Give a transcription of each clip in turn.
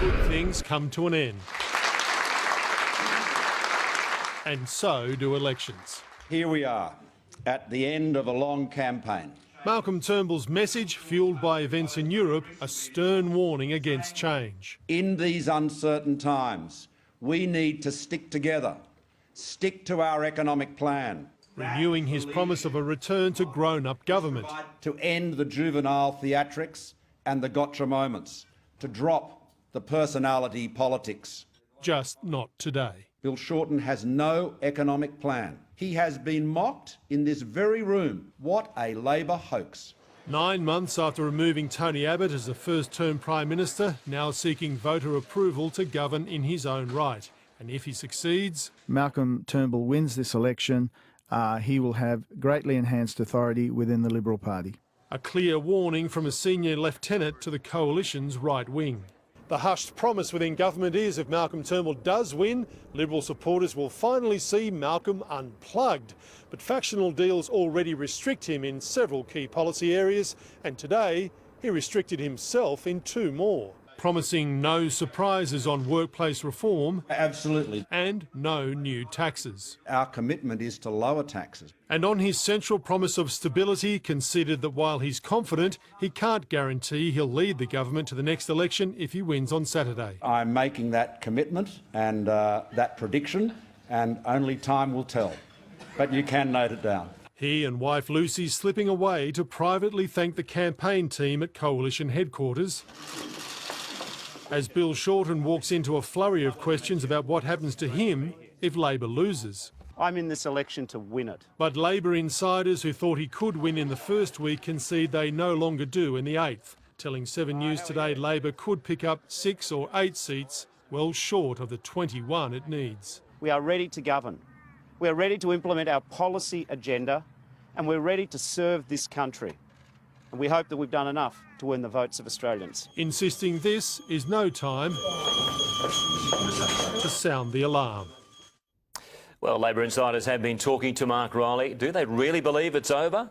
Good things come to an end. And so do elections. Here we are, at the end of a long campaign. Malcolm Turnbull's message, fuelled by events in Europe, a stern warning against change. In these uncertain times, we need to stick together, stick to our economic plan. Renewing his promise of a return to grown-up government. To end the juvenile theatrics and the gotcha moments. To drop the personality politics. Just not today. Bill Shorten has no economic plan. He has been mocked in this very room. What a Labor hoax. 9 months after removing Tony Abbott as the first-term Prime Minister, now seeking voter approval to govern in his own right. And if he succeeds... Malcolm Turnbull wins this election, he will have greatly enhanced authority within the Liberal Party. A clear warning from a senior lieutenant to the coalition's right wing. The hushed promise within government is if Malcolm Turnbull does win, Liberal supporters will finally see Malcolm unplugged. But factional deals already restrict him in several key policy areas, and today he restricted himself in 2 more. Promising no surprises on workplace reform. Absolutely. And no new taxes. Our commitment is to lower taxes. And on his central promise of stability, conceded that while he's confident, he can't guarantee he'll lead the government to the next election if he wins on Saturday. I'm making that commitment and that prediction, and only time will tell. But you can note it down. He and wife Lucy slipping away to privately thank the campaign team at Coalition headquarters. As Bill Shorten walks into a flurry of questions about what happens to him if Labor loses. I'm in this election to win it. But Labor insiders who thought he could win in the first week concede they no longer do in the 8th, telling 7 News today Labor could pick up 6 or 8 seats, well short of the 21 it needs. We are ready to govern. We are ready to implement our policy agenda, and we're ready to serve this country. And we hope that we've done enough to win the votes of Australians. Insisting this is no time to sound the alarm. Well, Labor insiders have been talking to Mark Riley. Do they really believe it's over?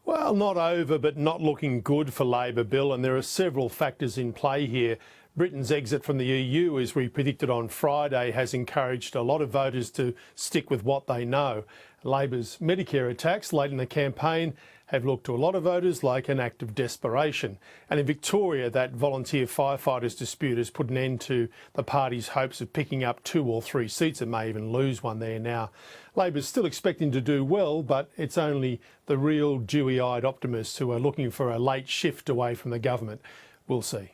Well, not over, but not looking good for Labor, Bill, and there are several factors in play here. Britain's exit from the EU, as we predicted on Friday, has encouraged a lot of voters to stick with what they know. Labor's Medicare attacks late in the campaign have looked to a lot of voters like an act of desperation. And in Victoria, that volunteer firefighters dispute has put an end to the party's hopes of picking up 2 or 3 seats. It may even lose one there now. Labor's still expecting to do well, but it's only the real dewy-eyed optimists who are looking for a late shift away from the government. We'll see.